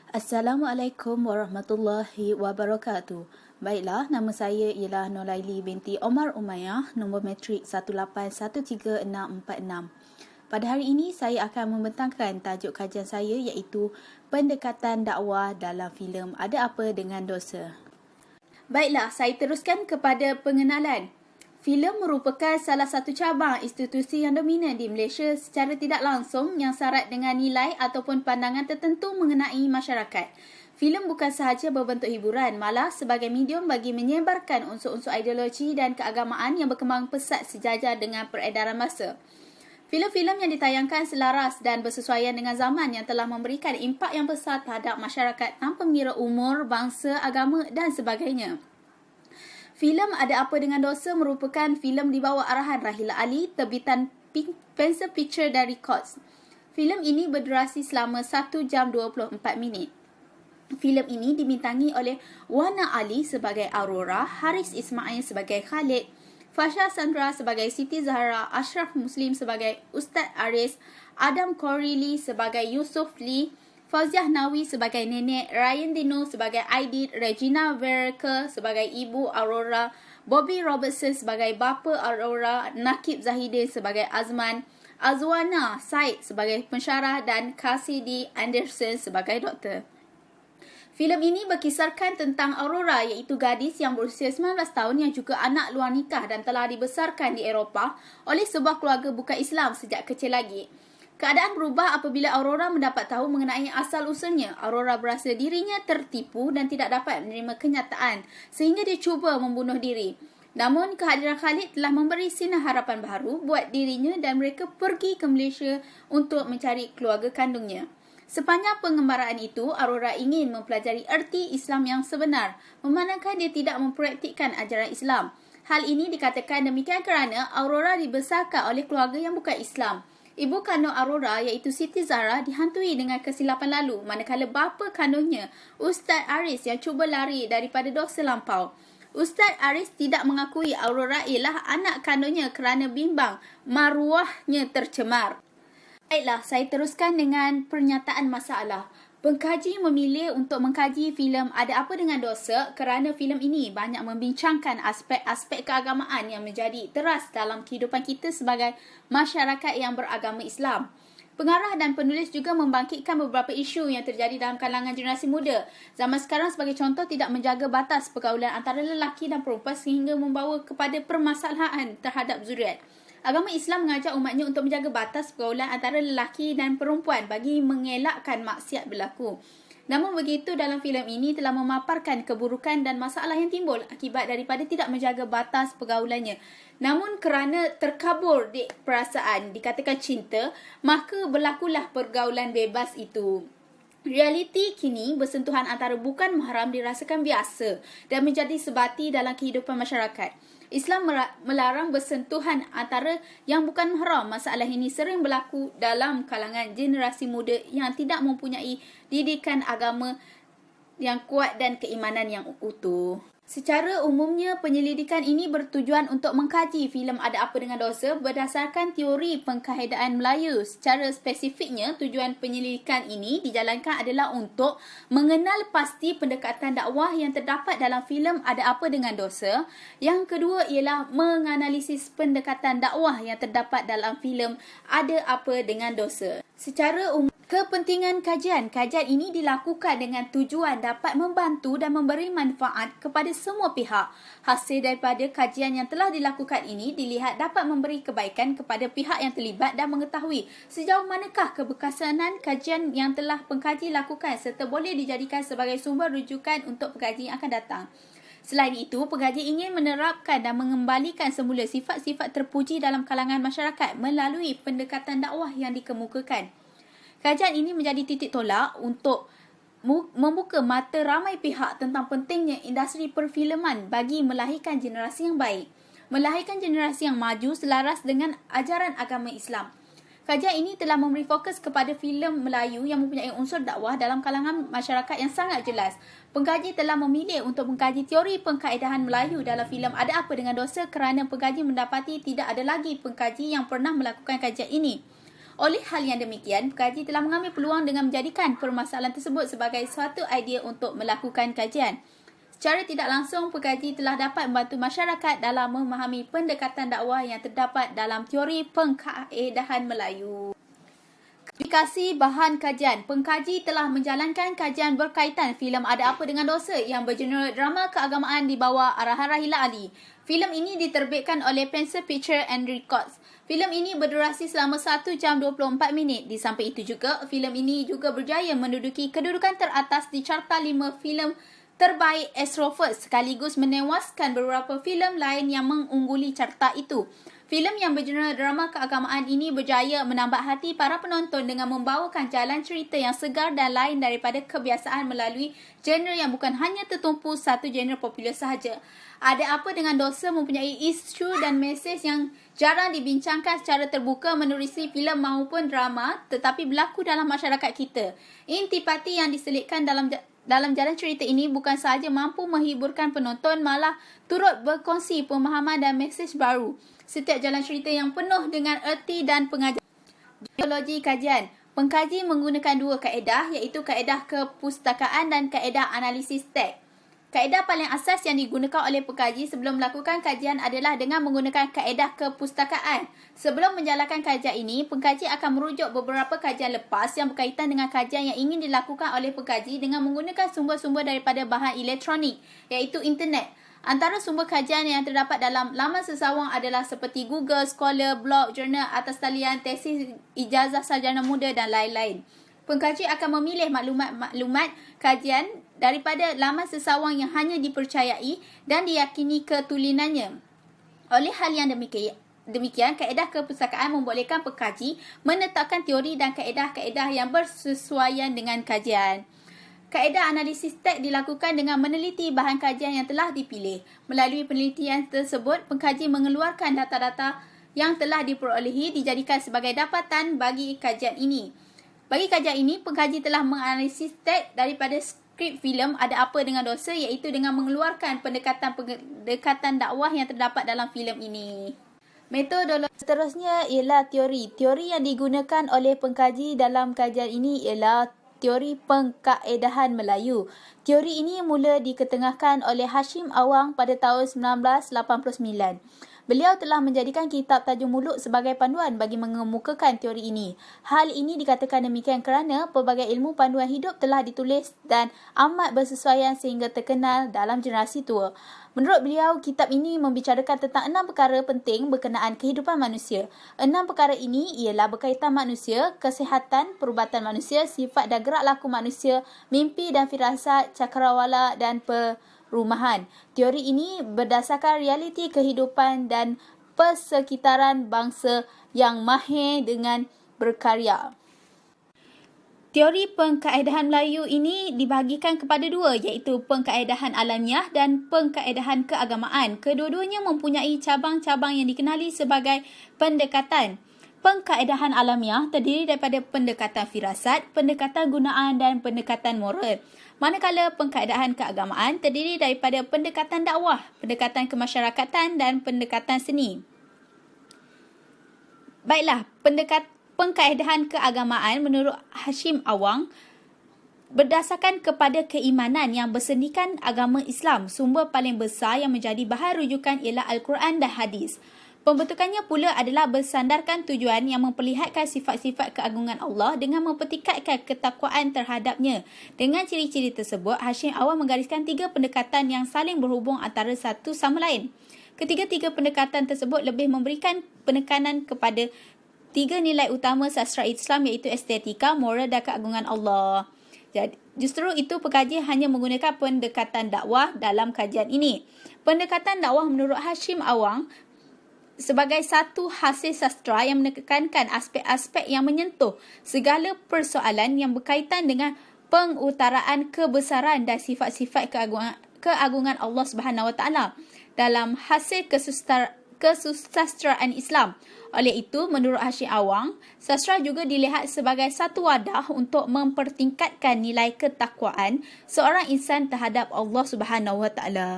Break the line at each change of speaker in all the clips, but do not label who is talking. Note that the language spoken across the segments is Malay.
Assalamualaikum warahmatullahi wabarakatuh. Baiklah, nama saya ialah Nolaili binti Omar Umayyah, nombor matrik 1813646. Pada hari ini, saya akan membentangkan tajuk kajian saya iaitu pendekatan dakwah dalam filem Ada Apa Dengan Dosa. Baiklah, saya teruskan kepada pengenalan. Filem merupakan salah satu cabang institusi yang dominan di Malaysia secara tidak langsung yang syarat dengan nilai ataupun pandangan tertentu mengenai masyarakat. Filem bukan sahaja berbentuk hiburan, malah sebagai medium bagi menyebarkan unsur-unsur ideologi dan keagamaan yang berkembang pesat sejajar dengan peredaran masa. Filem-filem yang ditayangkan selaras dan bersesuaian dengan zaman yang telah memberikan impak yang besar terhadap masyarakat tanpa mengira umur, bangsa, agama dan sebagainya. Filem Ada Apa Dengan Dosa merupakan filem di bawah arahan Rahila Ali, terbitan Pencil Picture dan Records. Filem ini berdurasi selama 1 jam 24 minit. Filem ini dibintangi oleh Wana Ali sebagai Aurora, Haris Ismail sebagai Khalid, Fasha Sandra sebagai Siti Zahra, Ashraf Muslim sebagai Ustaz Aris, Adam Korili sebagai Yusuf Lee, Fauziah Nawi sebagai Nenek, Ryan Dino sebagai Aidit, Regina Verke sebagai Ibu Aurora, Bobby Robertson sebagai Bapa Aurora, Nakib Zahidin sebagai Azman, Azwana Said sebagai pensyarah dan Cassidy Anderson sebagai doktor. Filem ini berkisarkan tentang Aurora iaitu gadis yang berusia 19 tahun yang juga anak luar nikah dan telah dibesarkan di Eropah oleh sebuah keluarga bukan Islam sejak kecil lagi. Keadaan berubah apabila Aurora mendapat tahu mengenai asal-usulnya. Aurora berasa dirinya tertipu dan tidak dapat menerima kenyataan sehingga dia cuba membunuh diri. Namun kehadiran Khalid telah memberi sinar harapan baru buat dirinya dan mereka pergi ke Malaysia untuk mencari keluarga kandungnya. Sepanjang pengembaraan itu, Aurora ingin mempelajari erti Islam yang sebenar, memandangkan dia tidak mempraktikkan ajaran Islam. Hal ini dikatakan demikian kerana Aurora dibesarkan oleh keluarga yang bukan Islam. Ibu kandung Aurora iaitu Siti Zahra dihantui dengan kesilapan lalu, manakala bapa kandungnya, Ustaz Aris yang cuba lari daripada dosa lampau. Ustaz Aris tidak mengakui Aurora ialah anak kandungnya kerana bimbang maruahnya tercemar. Baiklah, saya teruskan dengan pernyataan masalah. Pengkaji memilih untuk mengkaji filem Ada Apa Dengan Dosa kerana filem ini banyak membincangkan aspek-aspek keagamaan yang menjadi teras dalam kehidupan kita sebagai masyarakat yang beragama Islam. Pengarah dan penulis juga membangkitkan beberapa isu yang terjadi dalam kalangan generasi muda. Zaman sekarang sebagai contoh tidak menjaga batas pergaulan antara lelaki dan perempuan sehingga membawa kepada permasalahan terhadap zuriat. Agama Islam mengajak umatnya untuk menjaga batas pergaulan antara lelaki dan perempuan bagi mengelakkan maksiat berlaku. Namun begitu, dalam filem ini telah memaparkan keburukan dan masalah yang timbul akibat daripada tidak menjaga batas pergaulannya. Namun kerana terkabur di perasaan dikatakan cinta, maka berlakulah pergaulan bebas itu. Realiti kini bersentuhan antara bukan mahram dirasakan biasa dan menjadi sebati dalam kehidupan masyarakat. Islam melarang bersentuhan antara yang bukan mahram. Masalah ini sering berlaku dalam kalangan generasi muda yang tidak mempunyai didikan agama yang kuat dan keimanan yang utuh. Secara umumnya, penyelidikan ini bertujuan untuk mengkaji filem Ada Apa Dengan Dosa berdasarkan teori pengkaedaan Melayu. Secara spesifiknya, tujuan penyelidikan ini dijalankan adalah untuk mengenal pasti pendekatan dakwah yang terdapat dalam filem Ada Apa Dengan Dosa. Yang kedua ialah menganalisis pendekatan dakwah yang terdapat dalam filem Ada Apa Dengan Dosa. Secara umum, kepentingan kajian ini dilakukan dengan tujuan dapat membantu dan memberi manfaat kepada semua pihak. Hasil daripada kajian yang telah dilakukan ini dilihat dapat memberi kebaikan kepada pihak yang terlibat dan mengetahui sejauh manakah keberkesanan kajian yang telah pengkaji lakukan serta boleh dijadikan sebagai sumber rujukan untuk pengkaji yang akan datang. Selain itu, pengkaji ingin menerapkan dan mengembalikan semula sifat-sifat terpuji dalam kalangan masyarakat melalui pendekatan dakwah yang dikemukakan. Kajian ini menjadi titik tolak untuk membuka mata ramai pihak tentang pentingnya industri perfilman bagi melahirkan generasi yang baik, melahirkan generasi yang maju selaras dengan ajaran agama Islam. Kajian ini telah memberi fokus kepada filem Melayu yang mempunyai unsur dakwah dalam kalangan masyarakat yang sangat jelas. Pengkaji telah memilih untuk mengkaji teori pengkaedahan Melayu dalam filem Ada Apa Dengan Dosa kerana pengkaji mendapati tidak ada lagi pengkaji yang pernah melakukan kajian ini. Oleh hal yang demikian, pengkaji telah mengambil peluang dengan menjadikan permasalahan tersebut sebagai suatu idea untuk melakukan kajian. Secara tidak langsung, pengkaji telah dapat membantu masyarakat dalam memahami pendekatan dakwah yang terdapat dalam teori pengkaedahan Melayu. Aplikasi bahan kajian. Pengkaji telah menjalankan kajian berkaitan filem Ada Apa Dengan Dosa yang bergenre drama keagamaan di bawah arahan Rahila Ali. Filem ini diterbitkan oleh Pencil Picture and Records. Filem ini berdurasi selama 1 jam 24 minit. Di samping itu juga, filem ini juga berjaya menduduki kedudukan teratas di carta 5 filem terbaik Astro First, sekaligus menewaskan beberapa filem lain yang mengungguli carta itu. Filem yang bergenre drama keagamaan ini berjaya menambah hati para penonton dengan membawakan jalan cerita yang segar dan lain daripada kebiasaan melalui genre yang bukan hanya tertumpu satu genre popular sahaja. Ada Apa Dengan Dosa mempunyai isu dan mesej yang jarang dibincangkan secara terbuka menerusi filem maupun drama tetapi berlaku dalam masyarakat kita. Intipati yang diselitkan dalam jalan cerita ini bukan sahaja mampu menghiburkan penonton, malah turut berkongsi pemahaman dan mesej baru. Setiap jalan cerita yang penuh dengan erti dan pengajaran. Metodologi kajian. Pengkaji menggunakan dua kaedah, iaitu kaedah kepustakaan dan kaedah analisis teks. Kaedah paling asas yang digunakan oleh pengkaji sebelum melakukan kajian adalah dengan menggunakan kaedah kepustakaan. Sebelum menjalankan kajian ini, pengkaji akan merujuk beberapa kajian lepas yang berkaitan dengan kajian yang ingin dilakukan oleh pengkaji dengan menggunakan sumber-sumber daripada bahan elektronik, iaitu internet. Antara sumber kajian yang terdapat dalam laman sesawang adalah seperti Google, Scholar, blog, jurnal atas talian, tesis, ijazah sarjana muda dan lain-lain. Pengkaji akan memilih maklumat kajian daripada laman sesawang yang hanya dipercayai dan diyakini ketulinannya. Oleh hal yang demikian, kaedah kepustakaan membolehkan pengkaji menetapkan teori dan kaedah-kaedah yang bersesuaian dengan kajian. Kaedah analisis teks dilakukan dengan meneliti bahan kajian yang telah dipilih. Melalui penelitian tersebut, pengkaji mengeluarkan data-data yang telah diperolehi dijadikan sebagai dapatan bagi kajian ini. Bagi kajian ini, pengkaji telah menganalisis teks daripada skrip filem Ada Apa Dengan Dosa, iaitu dengan mengeluarkan pendekatan dakwah yang terdapat dalam filem ini. Metodologi seterusnya ialah teori. Teori yang digunakan oleh pengkaji dalam kajian ini ialah teori pengkaedahan Melayu. Teori ini mula diketengahkan oleh Hashim Awang pada tahun 1989. Beliau telah menjadikan kitab Tajuk Muluk sebagai panduan bagi mengemukakan teori ini. Hal ini dikatakan demikian kerana pelbagai ilmu panduan hidup telah ditulis dan amat bersesuaian sehingga terkenal dalam generasi tua. Menurut beliau, kitab ini membicarakan tentang 6 perkara penting berkenaan kehidupan manusia. 6 perkara ini ialah berkaitan manusia, kesihatan, perubatan manusia, sifat dan gerak laku manusia, mimpi dan firasat, cakrawala dan perumahan. Teori ini berdasarkan realiti kehidupan dan persekitaran bangsa yang mahir dengan berkarya. Teori pengkaedahan Melayu ini dibahagikan kepada dua, iaitu pengkaedahan alamiah dan pengkaedahan keagamaan. Kedua-duanya mempunyai cabang-cabang yang dikenali sebagai pendekatan. Pengkaedahan alamiah terdiri daripada pendekatan firasat, pendekatan gunaan dan pendekatan moral. Manakala pengkaedahan keagamaan terdiri daripada pendekatan dakwah, pendekatan kemasyarakatan dan pendekatan seni. Baiklah, pengkaedahan keagamaan menurut Hashim Awang berdasarkan kepada keimanan yang bersendikan agama Islam. Sumber paling besar yang menjadi bahan rujukan ialah Al-Quran dan Hadis. Pembentukannya pula adalah bersandarkan tujuan yang memperlihatkan sifat-sifat keagungan Allah dengan mempertingkatkan ketakwaan terhadapnya. Dengan ciri-ciri tersebut, Hashim Awang menggariskan 3 pendekatan yang saling berhubung antara satu sama lain. Ketiga-tiga pendekatan tersebut lebih memberikan penekanan kepada 3 nilai utama sastra Islam, iaitu estetika, moral dan keagungan Allah. Jadi, justru itu pengkaji hanya menggunakan pendekatan dakwah dalam kajian ini. Pendekatan dakwah menurut Hashim Awang sebagai satu hasil sastra yang menekankan aspek-aspek yang menyentuh segala persoalan yang berkaitan dengan pengutaraan kebesaran dan sifat-sifat keagungan Allah Subhanahu Wa Taala dalam hasil kesusastraan Islam. Oleh itu, menurut Hashim Awang, sastra juga dilihat sebagai satu wadah untuk mempertingkatkan nilai ketakwaan seorang insan terhadap Allah Subhanahu Wa Taala.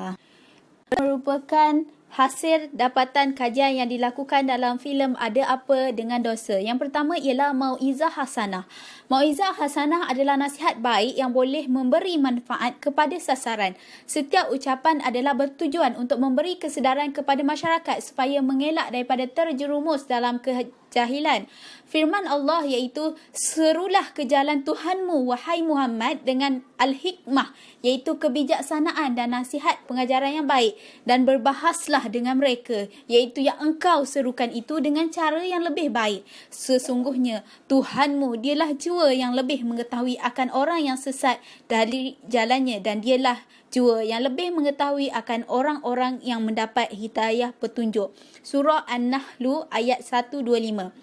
Merupakan hasil dapatan kajian yang dilakukan dalam filem Ada Apa Dengan Dosa. Yang pertama ialah Mau'izah Hasanah. Mau'izah Hasanah adalah nasihat baik yang boleh memberi manfaat kepada sasaran. Setiap ucapan adalah bertujuan untuk memberi kesedaran kepada masyarakat supaya mengelak daripada terjerumus dalam kejahilan. Firman Allah iaitu, serulah ke jalan Tuhanmu wahai Muhammad dengan al-hikmah, iaitu kebijaksanaan dan nasihat pengajaran yang baik, dan berbahaslah dengan mereka, iaitu yang engkau serukan itu dengan cara yang lebih baik. Sesungguhnya Tuhanmu dialah jua yang lebih mengetahui akan orang yang sesat dari jalannya, dan dialah jua yang lebih mengetahui akan orang-orang yang mendapat hidayah petunjuk. Surah An-Nahl ayat 125.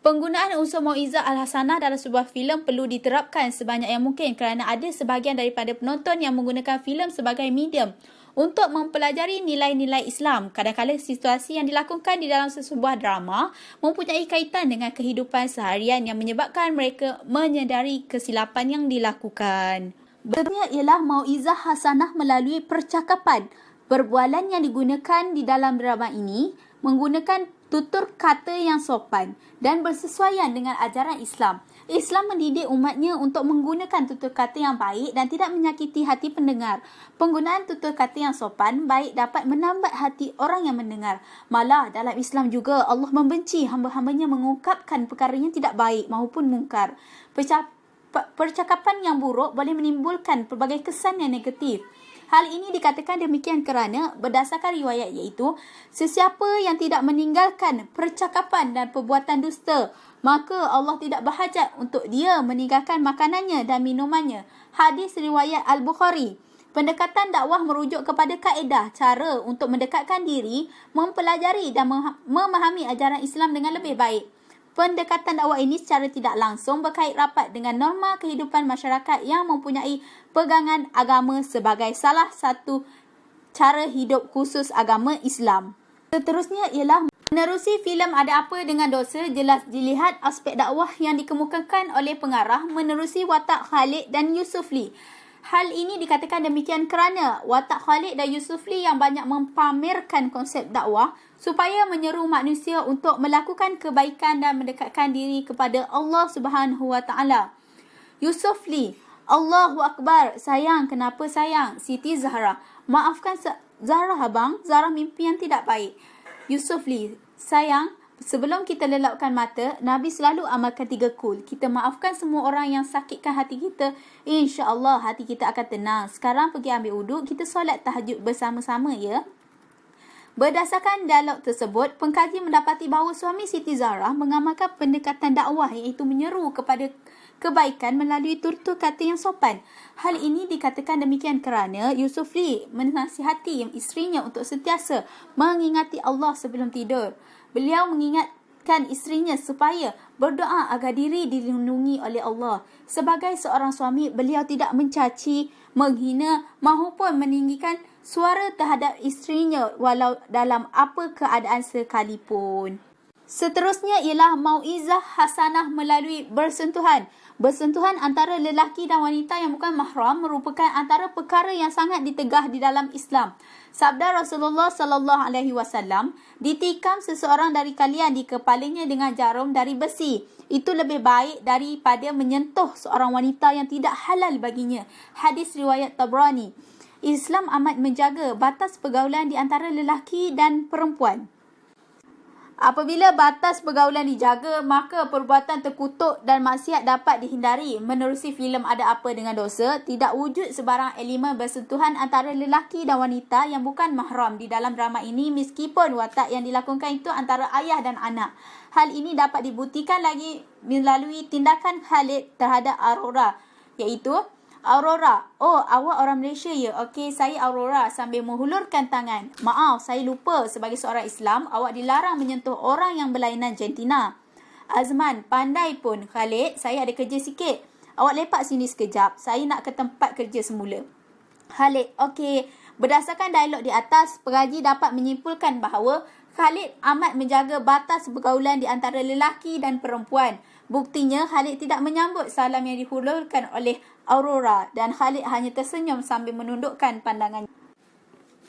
Penggunaan unsur Mau'izah Al-Hasanah dalam sebuah filem perlu diterapkan sebanyak yang mungkin kerana ada sebahagian daripada penonton yang menggunakan filem sebagai medium untuk mempelajari nilai-nilai Islam. Kadang-kadang situasi yang dilakukan di dalam sebuah drama mempunyai kaitan dengan kehidupan seharian yang menyebabkan mereka menyedari kesilapan yang dilakukan. Berikutnya ialah Mau'izah Hasanah melalui percakapan. Perbualan yang digunakan di dalam drama ini menggunakan tutur kata yang sopan dan bersesuaian dengan ajaran Islam. Islam mendidik umatnya untuk menggunakan tutur kata yang baik dan tidak menyakiti hati pendengar. Penggunaan tutur kata yang sopan baik dapat menambat hati orang yang mendengar. Malah dalam Islam juga Allah membenci hamba-hambanya mengungkapkan perkara yang tidak baik maupun mungkar. Percakapan yang buruk boleh menimbulkan pelbagai kesan yang negatif. Hal ini dikatakan demikian kerana berdasarkan riwayat iaitu, sesiapa yang tidak meninggalkan percakapan dan perbuatan dusta, maka Allah tidak berhajat untuk dia meninggalkan makanannya dan minumannya. Hadis riwayat Al-Bukhari. Pendekatan dakwah merujuk kepada kaedah cara untuk mendekatkan diri, mempelajari dan memahami ajaran Islam dengan lebih baik. Pendekatan dakwah ini secara tidak langsung berkait rapat dengan norma kehidupan masyarakat yang mempunyai pegangan agama sebagai salah satu cara hidup khusus agama Islam. Seterusnya ialah menerusi filem Ada Apa Dengan Dosa. Jelas dilihat aspek dakwah yang dikemukakan oleh pengarah menerusi watak Khalid dan Yusufli. Hal ini dikatakan demikian kerana watak Khalid dan Yusufli yang banyak mempamerkan konsep dakwah supaya menyeru manusia untuk melakukan kebaikan dan mendekatkan diri kepada Allah Subhanahu Wa Taala. Yusufli, Allahu Akbar, sayang, kenapa sayang? Siti Zahra, maafkan Zahra abang, Zahra mimpi yang tidak baik. Yusufli, sayang, sebelum kita lelapkan mata, Nabi selalu amalkan 3 kul. Kita maafkan semua orang yang sakitkan hati kita. InsyaAllah hati kita akan tenang. Sekarang pergi ambil uduk, kita solat tahajud bersama-sama ya. Berdasarkan dialog tersebut, pengkaji mendapati bahawa suami Siti Zahra mengamalkan pendekatan dakwah iaitu menyeru kepada kebaikan melalui tutur kata yang sopan. Hal ini dikatakan demikian kerana Yusufli menasihati isterinya untuk sentiasa mengingati Allah sebelum tidur. Beliau mengingatkan isterinya supaya berdoa agar diri dilindungi oleh Allah. Sebagai seorang suami, beliau tidak mencaci, menghina maupun meninggikan suara terhadap isterinya walau dalam apa keadaan sekalipun. Seterusnya ialah Mau'izah Hasanah melalui bersentuhan. Bersentuhan antara lelaki dan wanita yang bukan mahram merupakan antara perkara yang sangat ditegah di dalam Islam. Sabda Rasulullah sallallahu alaihi wasallam, ditikam seseorang dari kalian di kepalanya dengan jarum dari besi, itu lebih baik daripada menyentuh seorang wanita yang tidak halal baginya. Hadis riwayat Tabrani. Islam amat menjaga batas pergaulan di antara lelaki dan perempuan. Apabila batas pergaulan dijaga, maka perbuatan terkutuk dan maksiat dapat dihindari. Menerusi filem Ada Apa Dengan Dosa, tidak wujud sebarang elemen bersentuhan antara lelaki dan wanita yang bukan mahram di dalam drama ini meskipun watak yang dilakukan itu antara ayah dan anak. Hal ini dapat dibuktikan lagi melalui tindakan Khalid terhadap Aurora, iaitu, Aurora, oh awak orang Malaysia ya? Okey, saya Aurora, sambil menghulurkan tangan. Maaf, saya lupa sebagai seorang Islam, awak dilarang menyentuh orang yang berlainan jantina. Azman, pandai pun. Khalid, saya ada kerja sikit. Awak lepak sini sekejap, saya nak ke tempat kerja semula. Khalid, okey. Berdasarkan dialog di atas, pengaji dapat menyimpulkan bahawa Khalid amat menjaga batas pergaulan di antara lelaki dan perempuan. Buktinya, Khalid tidak menyambut salam yang dihulurkan oleh Aurora dan Khalid hanya tersenyum sambil menundukkan pandangannya.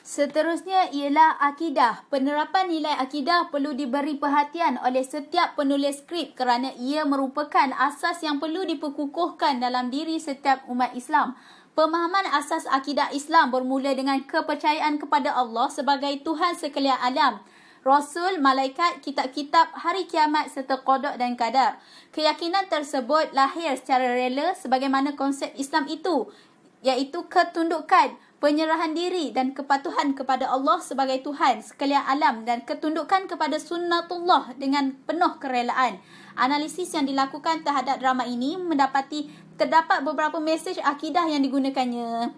Seterusnya ialah akidah. Penerapan nilai akidah perlu diberi perhatian oleh setiap penulis skrip kerana ia merupakan asas yang perlu diperkukuhkan dalam diri setiap umat Islam. Pemahaman asas akidah Islam bermula dengan kepercayaan kepada Allah sebagai Tuhan sekalian alam, Rasul, malaikat, kitab-kitab, hari kiamat serta qada dan qadar. Keyakinan tersebut lahir secara rela sebagaimana konsep Islam itu, iaitu ketundukan, penyerahan diri dan kepatuhan kepada Allah sebagai Tuhan sekalian alam dan ketundukan kepada sunnatullah dengan penuh kerelaan. Analisis yang dilakukan terhadap drama ini terdapat beberapa mesej akidah yang digunakannya.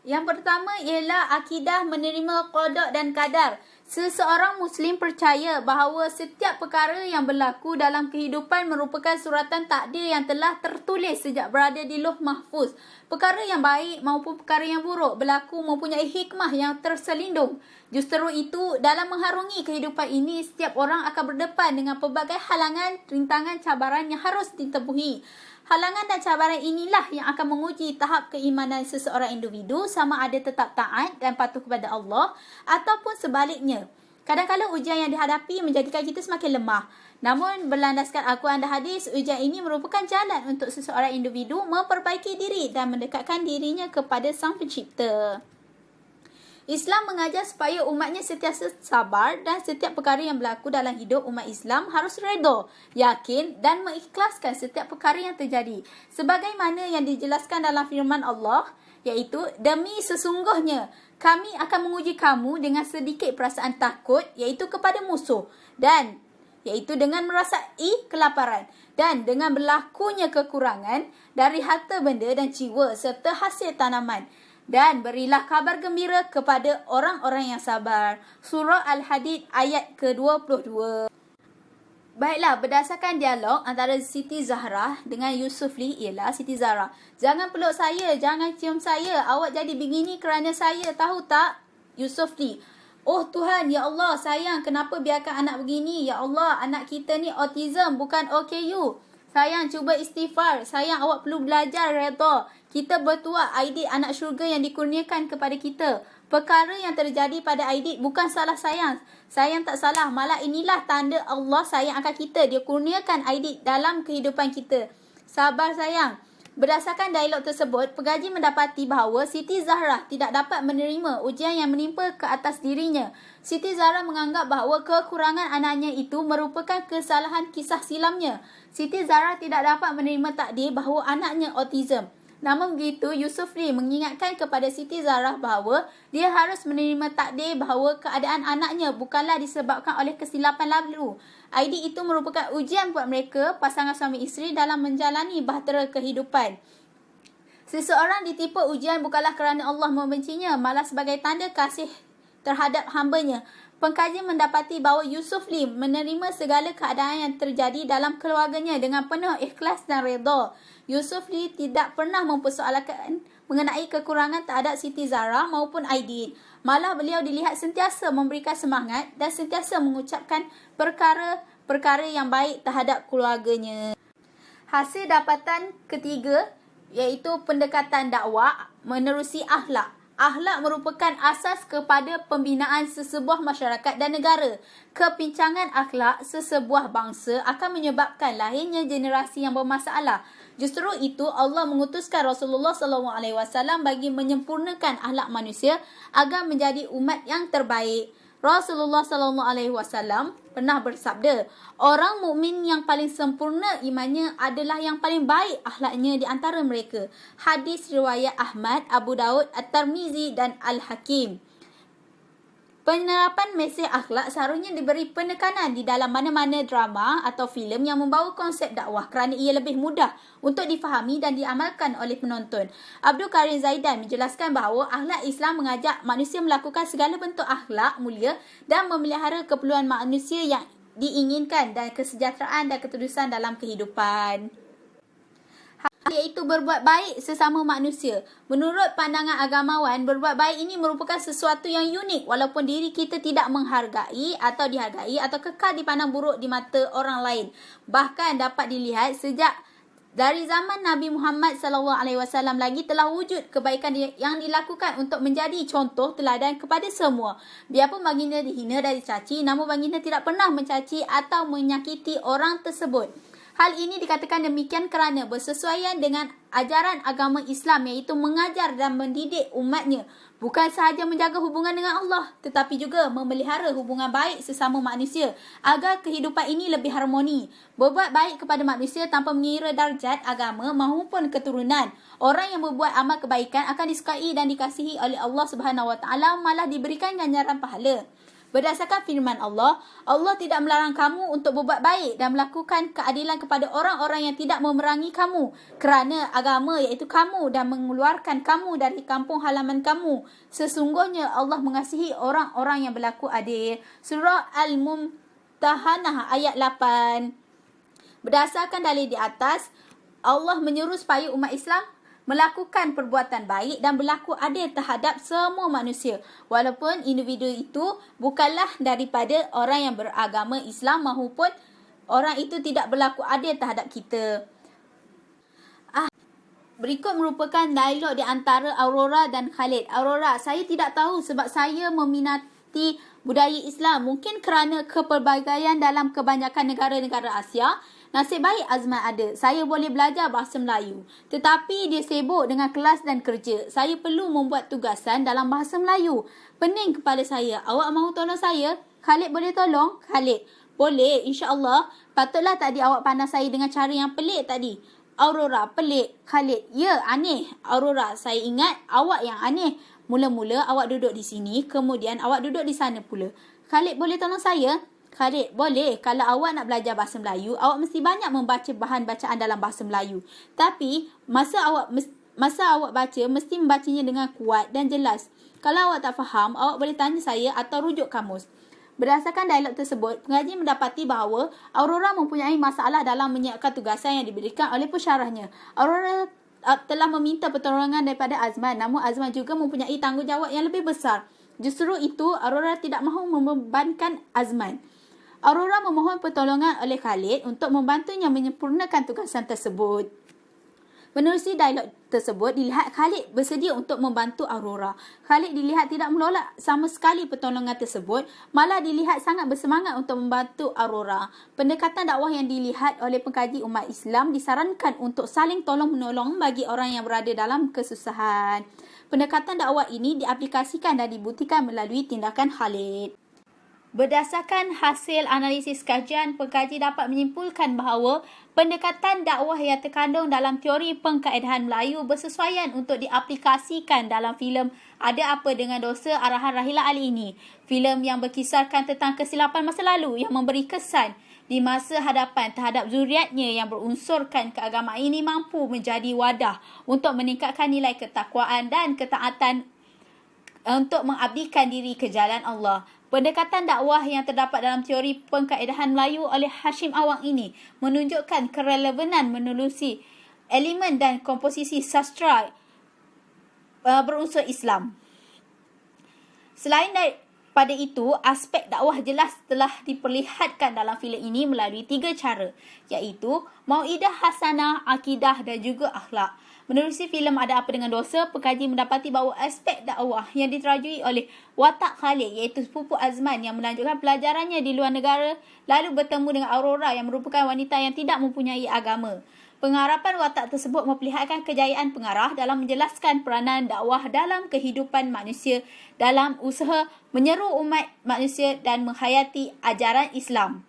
Yang pertama ialah akidah menerima qada dan qadar. Seseorang Muslim percaya bahawa setiap perkara yang berlaku dalam kehidupan merupakan suratan takdir yang telah tertulis sejak berada di Lauh Mahfuz. Perkara yang baik maupun perkara yang buruk berlaku mempunyai hikmah yang terselindung. Justru itu, dalam mengharungi kehidupan ini, setiap orang akan berdepan dengan pelbagai halangan, rintangan, cabaran yang harus ditempuhi. Halangan dan cabaran inilah yang akan menguji tahap keimanan seseorang individu sama ada tetap taat dan patuh kepada Allah ataupun sebaliknya. Kadang-kadang ujian yang dihadapi menjadikan kita semakin lemah. Namun berlandaskan Al-Quran dan hadis, ujian ini merupakan jalan untuk seseorang individu memperbaiki diri dan mendekatkan dirinya kepada Sang Pencipta. Islam mengajar supaya umatnya sentiasa sabar dan setiap perkara yang berlaku dalam hidup umat Islam harus redha, yakin dan mengikhlaskan setiap perkara yang terjadi. Sebagaimana yang dijelaskan dalam firman Allah, iaitu, demi sesungguhnya kami akan menguji kamu dengan sedikit perasaan takut, iaitu kepada musuh, dan iaitu dengan merasai kelaparan dan dengan berlakunya kekurangan dari harta benda dan jiwa serta hasil tanaman. Dan berilah kabar gembira kepada orang-orang yang sabar. Surah Al-Hadid ayat ke-22. Baiklah, berdasarkan dialog antara Siti Zahra dengan Yusufli ialah Siti Zahra. Jangan peluk saya, jangan cium saya. Awak jadi begini kerana saya, tahu tak? Yusufli. Oh Tuhan, ya Allah, sayang, kenapa biarkan anak begini? Ya Allah, anak kita ni autism, bukan OKU. Sayang, cuba istighfar. Sayang, awak perlu belajar redha. Kita bertuah Aidit anak syurga yang dikurniakan kepada kita. Perkara yang terjadi pada Aidit bukan salah sayang. Sayang tak salah, malah inilah tanda Allah sayang akan kita. Dia kurniakan Aidit dalam kehidupan kita. Sabar sayang. Berdasarkan dialog tersebut, pengaji mendapati bahawa Siti Zahra tidak dapat menerima ujian yang menimpa ke atas dirinya. Siti Zahra menganggap bahawa kekurangan anaknya itu merupakan kesalahan kisah silamnya. Siti Zahra tidak dapat menerima takdir bahawa anaknya autism. Namun begitu, Yusufli mengingatkan kepada Siti Zahra bahawa dia harus menerima takdir bahawa keadaan anaknya bukanlah disebabkan oleh kesilapan lalu. Aidit itu merupakan ujian buat mereka, pasangan suami isteri dalam menjalani bahtera kehidupan. Seseorang ditipu ujian bukanlah kerana Allah membencinya, malah sebagai tanda kasih terhadap hambanya. Pengkaji mendapati bahawa Yusufli menerima segala keadaan yang terjadi dalam keluarganya dengan penuh ikhlas dan redha. Yusufli tidak pernah mempersoalkan mengenai kekurangan terhadap Siti Zahra maupun Aidit. Malah beliau dilihat sentiasa memberikan semangat dan sentiasa mengucapkan perkara-perkara yang baik terhadap keluarganya. Hasil dapatan ketiga iaitu pendekatan dakwah menerusi akhlak. Akhlak merupakan asas kepada pembinaan sesebuah masyarakat dan negara. Kepincangan akhlak sesebuah bangsa akan menyebabkan lahirnya generasi yang bermasalah. Justru itu Allah mengutuskan Rasulullah SAW bagi menyempurnakan akhlak manusia agar menjadi umat yang terbaik. Rasulullah SAW pernah bersabda, orang mukmin yang paling sempurna imannya adalah yang paling baik akhlaknya di antara mereka. Hadis riwayat Ahmad, Abu Daud, At-Tirmizi dan Al-Hakim. Penerapan mesej akhlak seharusnya diberi penekanan di dalam mana-mana drama atau filem yang membawa konsep dakwah kerana ia lebih mudah untuk difahami dan diamalkan oleh penonton. Abdul Karim Zaidan menjelaskan bahawa akhlak Islam mengajak manusia melakukan segala bentuk akhlak mulia dan memelihara keperluan manusia yang diinginkan dan kesejahteraan dan ketulusan dalam kehidupan. Iaitu berbuat baik sesama manusia. Menurut pandangan agamawan, berbuat baik ini merupakan sesuatu yang unik walaupun diri kita tidak menghargai atau dihargai atau kekal dipandang buruk di mata orang lain. Bahkan dapat dilihat sejak Dari zaman Nabi Muhammad SAW lagi telah wujud kebaikan yang dilakukan untuk menjadi contoh teladan kepada semua. Biarpun baginda dihina dan dicaci, namun baginda tidak pernah mencaci atau menyakiti orang tersebut. Hal ini dikatakan demikian kerana bersesuaian dengan ajaran agama Islam, iaitu mengajar dan mendidik umatnya bukan sahaja menjaga hubungan dengan Allah, tetapi juga memelihara hubungan baik sesama manusia agar kehidupan ini lebih harmoni. Berbuat baik kepada manusia tanpa mengira darjat, agama maupun keturunan. Orang yang berbuat amal kebaikan akan disukai dan dikasihi oleh Allah Subhanahu Wa Taala, malah diberikan ganjaran pahala. Berdasarkan firman Allah, Allah tidak melarang kamu untuk berbuat baik dan melakukan keadilan kepada orang-orang yang tidak memerangi kamu kerana agama, iaitu kamu, dan mengeluarkan kamu dari kampung halaman kamu. Sesungguhnya Allah mengasihi orang-orang yang berlaku adil. Surah Al-Mumtahanah ayat 8. Berdasarkan dalil di atas, Allah menyuruh supaya umat Islam melakukan perbuatan baik dan berlaku adil terhadap semua manusia, walaupun individu itu bukanlah daripada orang yang beragama Islam maupun orang itu tidak berlaku adil terhadap kita. Berikut merupakan dialog di antara Aurora dan Khalid. Aurora, saya tidak tahu sebab saya meminati budaya Islam. Mungkin kerana kepelbagaian dalam kebanyakan negara-negara Asia. Nasib baik Azman ada. Saya boleh belajar bahasa Melayu. Tetapi dia sibuk dengan kelas dan kerja. Saya perlu membuat tugasan dalam bahasa Melayu. Pening kepala saya. Awak mahu tolong saya? Khalid boleh tolong? Khalid, boleh, insya-Allah. Patutlah tadi awak pandang saya dengan cara yang pelik tadi. Aurora, pelik. Khalid, ya, aneh. Aurora, saya ingat awak yang aneh. Mula-mula awak duduk di sini, kemudian awak duduk di sana pula. Khalid, boleh tolong saya? Khalid, boleh. Kalau awak nak belajar bahasa Melayu, awak mesti banyak membaca bahan bacaan dalam bahasa Melayu. Tapi, masa awak baca, mesti membacanya dengan kuat dan jelas. Kalau awak tak faham, awak boleh tanya saya atau rujuk kamus. Berdasarkan dialog tersebut, pengaji mendapati bahawa Aurora mempunyai masalah dalam menyiapkan tugasan yang diberikan oleh pensyarahnya. Aurora telah meminta pertolongan daripada Azman, namun Azman juga mempunyai tanggungjawab yang lebih besar. Justru itu, Aurora tidak mahu membebankan Azman. Aurora memohon pertolongan oleh Khalid untuk membantunya menyempurnakan tugasan tersebut. Menerusi dialog tersebut, dilihat Khalid bersedia untuk membantu Aurora. Khalid dilihat tidak menolak sama sekali pertolongan tersebut, malah dilihat sangat bersemangat untuk membantu Aurora. Pendekatan dakwah yang dilihat oleh pengkaji umat Islam disarankan untuk saling tolong-menolong bagi orang yang berada dalam kesusahan. Pendekatan dakwah ini diaplikasikan dan dibuktikan melalui tindakan Khalid. Berdasarkan hasil analisis kajian, pengkaji dapat menyimpulkan bahawa pendekatan dakwah yang terkandung dalam teori pengkaedahan Melayu bersesuaian untuk diaplikasikan dalam filem Ada Apa Dengan Dosa arahan Rahila Ali ini. Filem yang berkisarkan tentang kesilapan masa lalu yang memberi kesan di masa hadapan terhadap zuriatnya yang berunsurkan keagamaan ini mampu menjadi wadah untuk meningkatkan nilai ketakwaan dan ketaatan untuk mengabdikan diri ke jalan Allah. Pendekatan dakwah yang terdapat dalam teori pengkaedahan Melayu oleh Hashim Awang ini menunjukkan kerelevanan menelusi elemen dan komposisi sastra berunsur Islam. Selain daripada itu, aspek dakwah jelas telah diperlihatkan dalam filem ini melalui 3 cara, iaitu mau'idah hasanah, akidah dan juga akhlak. Menerusi filem Ada Apa Dengan Dosa, pengkaji mendapati bahawa aspek dakwah yang diterajui oleh watak Khalid, iaitu sepupu Azman yang melanjutkan pelajarannya di luar negara lalu bertemu dengan Aurora yang merupakan wanita yang tidak mempunyai agama. Pengharapan watak tersebut memperlihatkan kejayaan pengarah dalam menjelaskan peranan dakwah dalam kehidupan manusia dalam usaha menyeru umat manusia dan menghayati ajaran Islam.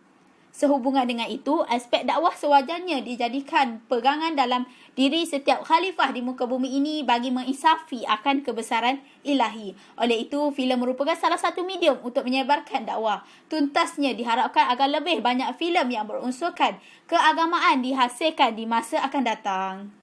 Sehubungan dengan itu, aspek dakwah sewajarnya dijadikan pegangan dalam diri setiap khalifah di muka bumi ini bagi menginsafi akan kebesaran ilahi. Oleh itu, filem merupakan salah satu medium untuk menyebarkan dakwah. Tuntasnya diharapkan agar lebih banyak filem yang berunsurkan keagamaan dihasilkan di masa akan datang.